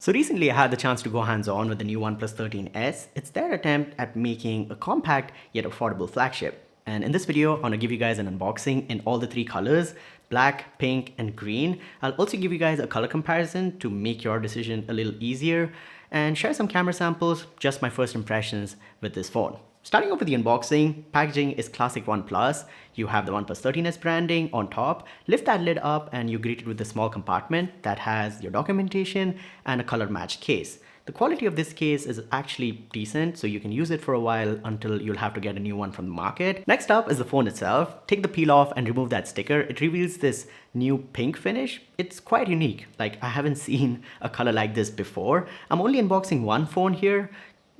So recently I had the chance to go hands-on with the new OnePlus 13S. It's their attempt at making a compact yet affordable flagship. And in this video, I want to give you guys an unboxing in all the three colors, black, pink, and green. I'll also give you guys a color comparison to make your decision a little easier and share some camera samples, just my first impressions with this phone. Starting off with the unboxing, packaging is classic OnePlus. You have the OnePlus 13S branding on top. Lift that lid up and you're greeted with a small compartment that has your documentation and a color matched case. The quality of this case is actually decent, so you can use it for a while until you'll have to get a new one from the market. Next up is the phone itself. Take the peel off and remove that sticker. It reveals this new pink finish. It's quite unique. Like, I haven't seen a color like this before. I'm only unboxing one phone here,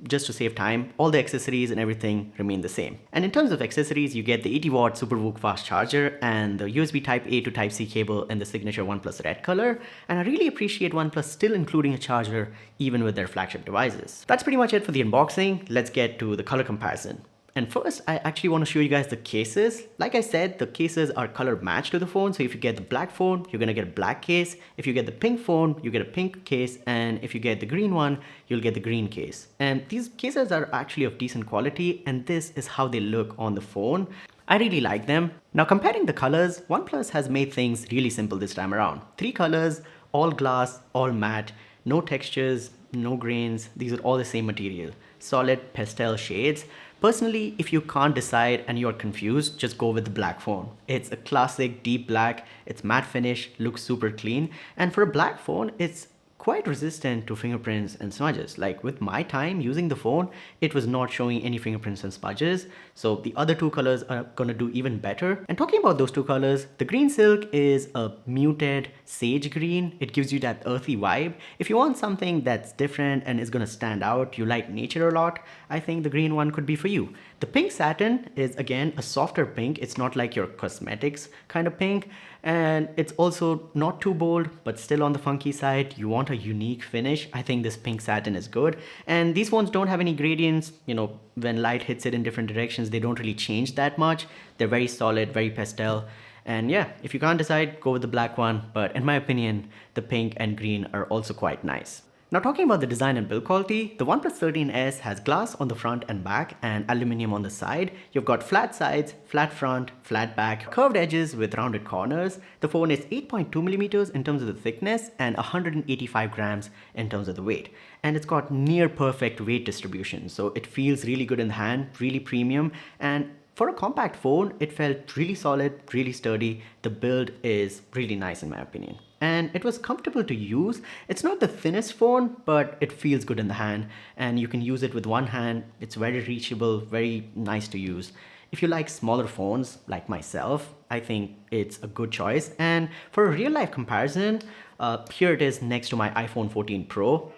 just to save time. All the accessories and everything remain the same. And in terms of accessories, you get the 80-watt SuperVOOC fast charger and the USB Type A to Type C cable in the signature OnePlus red color. And I really appreciate OnePlus still including a charger even with their flagship devices. That's pretty much it for the unboxing. Let's get to the color comparison. And first, I actually want to show you guys the cases. Like I said, the cases are color matched to the phone. So if you get the black phone, you're going to get a black case. If you get the pink phone, you get a pink case. And if you get the green one, you'll get the green case. And these cases are actually of decent quality. And this is how they look on the phone. I really like them. Now, comparing the colors, OnePlus has made things really simple this time around. 3 colors, all glass, all matte, no textures, no grains. These are all the same material. Solid pastel shades. Personally, if you can't decide and you're confused, just go with the black phone. It's a classic deep black, it's matte finish, looks super clean, and for a black phone, it's quite resistant to fingerprints and smudges. Like with my time using the phone, it was not showing any fingerprints and smudges. So the other 2 colors are gonna do even better. And talking about those 2 colors, the green silk is a muted sage green. It gives you that earthy vibe. If you want something that's different and is gonna stand out, you like nature a lot, I think the green one could be for you. The pink satin is again a softer pink. It's not like your cosmetics kind of pink. And it's also not too bold, but still on the funky side. You want a unique finish. I think this pink satin is good. And these ones don't have any gradients. You know, when light hits it in different directions, they don't really change that much. They're very solid, very pastel. And yeah, if you can't decide, go with the black one. But in my opinion, the pink and green are also quite nice. Now, talking about the design and build quality, the OnePlus 13S has glass on the front and back and aluminum on the side. You've got flat sides, flat front, flat back, curved edges with rounded corners. The phone is 8.2 millimeters in terms of the thickness and 185 grams in terms of the weight. And it's got near perfect weight distribution, so it feels really good in the hand, really premium. And for a compact phone, it felt really solid, really sturdy. The build is really nice in my opinion. And it was comfortable to use. It's not the thinnest phone, but it feels good in the hand. And you can use it with one hand. It's very reachable, very nice to use. If you like smaller phones like myself, I think it's a good choice. And for a real life comparison, here it is next to my iPhone 14 Pro.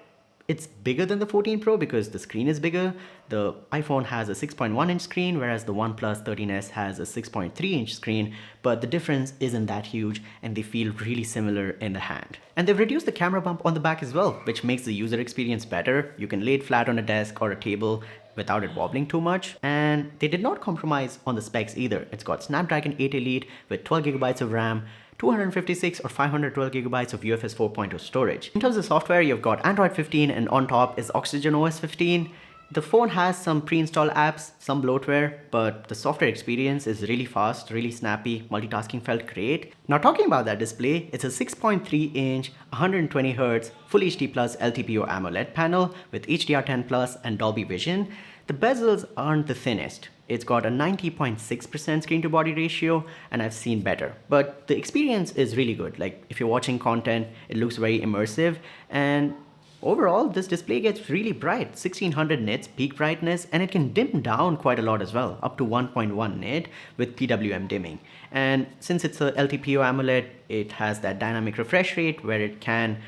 It's bigger than the 14 Pro because the screen is bigger. The iPhone has a 6.1 inch screen, whereas the OnePlus 13S has a 6.3 inch screen, but the difference isn't that huge and they feel really similar in the hand. And they've reduced the camera bump on the back as well, which makes the user experience better. You can lay it flat on a desk or a table without it wobbling too much. And they did not compromise on the specs either. It's got Snapdragon 8 Elite with 12 gigabytes of RAM, 256 or 512 gigabytes of UFS 4.0 storage. In terms of software, you've got Android 15 and on top is Oxygen OS 15. The phone has some pre-installed apps, some bloatware, but the software experience is really fast, really snappy, multitasking felt great. Now talking about that display, it's a 6.3 inch, 120 Hz, Full HD Plus LTPO AMOLED panel with HDR10 Plus and Dolby Vision. The bezels aren't the thinnest. It's got a 90.6% screen to body ratio and I've seen better. But the experience is really good. Like if you're watching content, it looks very immersive. And overall, this display gets really bright, 1600 nits peak brightness, and it can dim down quite a lot as well, up to 1.1 nit with PWM dimming. And since it's a LTPO AMOLED, it has that dynamic refresh rate where it can,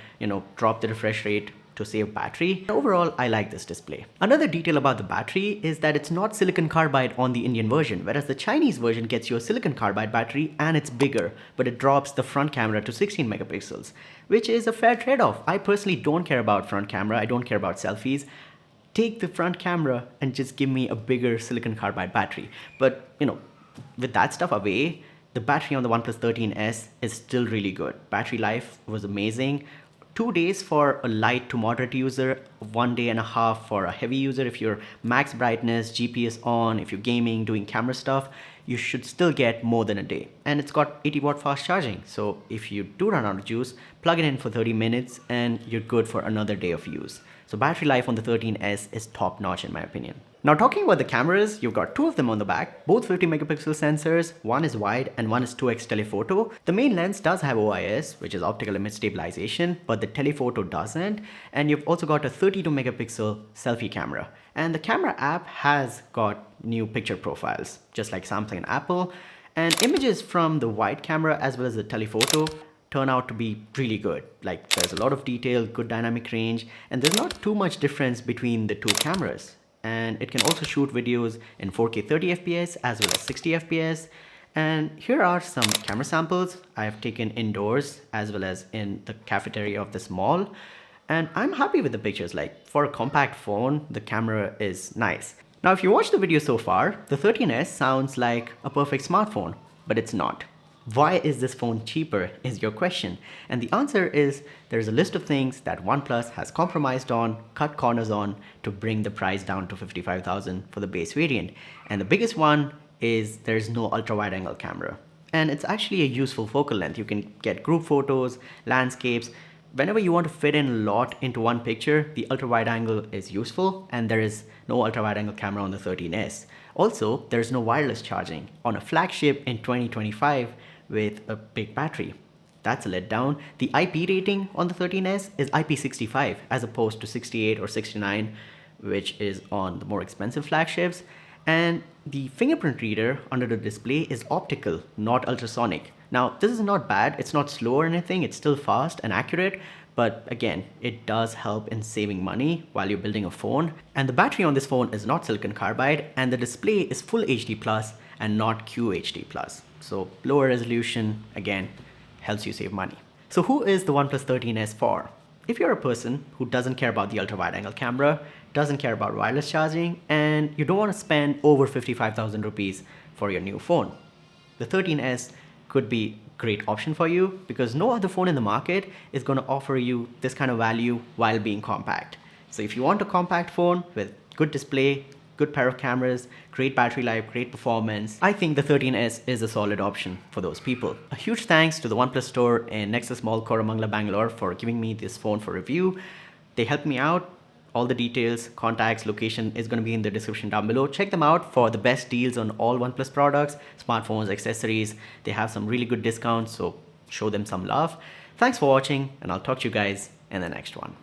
drop the refresh rate to save battery. Overall, I like this display. Another detail about the battery is that it's not silicon carbide on the Indian version, whereas the Chinese version gets you a silicon carbide battery and it's bigger, but it drops the front camera to 16 megapixels, which is a fair trade-off. I personally don't care about front camera, I don't care about selfies. Take the front camera and just give me a bigger silicon carbide battery. But, with that stuff away, the battery on the OnePlus 13S is still really good. Battery life was amazing. 2 days for a light to moderate user, 1 day and a half for a heavy user. If you're max brightness, GPS on, if you're gaming, doing camera stuff, you should still get more than a day. And it's got 80-watt fast charging. So if you do run out of juice, plug it in for 30 minutes and you're good for another day of use. So battery life on the 13S is top notch in my opinion. Now talking about the cameras, you've got two of them on the back, both 50 megapixel sensors, one is wide and one is 2x telephoto. The main lens does have OIS, which is optical image stabilization, but the telephoto doesn't. And you've also got a 32 megapixel selfie camera. And the camera app has got new picture profiles, just like Samsung and Apple. And images from the wide camera as well as the telephoto turn out to be really good. Like there's a lot of detail, good dynamic range, and there's not too much difference between the two cameras. And it can also shoot videos in 4K 30 FPS as well as 60 FPS. And here are some camera samples I have taken indoors as well as in the cafeteria of this mall. And I'm happy with the pictures. Like for a compact phone, the camera is nice. Now, if you watch the video so far, the 13S sounds like a perfect smartphone, but it's not. Why is this phone cheaper is your question. And the answer is there's a list of things that OnePlus has compromised on, cut corners on to bring the price down to 55,000 for the base variant. And the biggest one is there's no ultra wide angle camera. And it's actually a useful focal length. You can get group photos, landscapes. Whenever you want to fit in a lot into one picture, the ultra wide angle is useful, and there is no ultra wide angle camera on the 13S. Also, there's no wireless charging on a flagship in 2025 with a big battery. That's a letdown. The IP rating on the 13S is IP65 as opposed to 68 or 69, which is on the more expensive flagships. And the fingerprint reader under the display is optical, not ultrasonic. Now, this is not bad. It's not slow or anything. It's still fast and accurate. But again, it does help in saving money while you're building a phone. And the battery on this phone is not silicon carbide, and the display is full HD plus and not QHD plus. So lower resolution, again, helps you save money. So who is the OnePlus 13S for? If you're a person who doesn't care about the ultra wide angle camera, doesn't care about wireless charging, and you don't want to spend over 55,000 rupees for your new phone, the 13S could be a great option for you because no other phone in the market is going to offer you this kind of value while being compact. So if you want a compact phone with good display, good pair of cameras, great battery life, great performance, I think the 13S is a solid option for those people. A huge thanks to the OnePlus store in Nexus Mall, Koramangala, Bangalore for giving me this phone for review. They helped me out. All the details, contacts, location is going to be in the description down below. Check them out for the best deals on all OnePlus products, smartphones, accessories. They have some really good discounts, so show them some love. Thanks for watching, and I'll talk to you guys in the next one.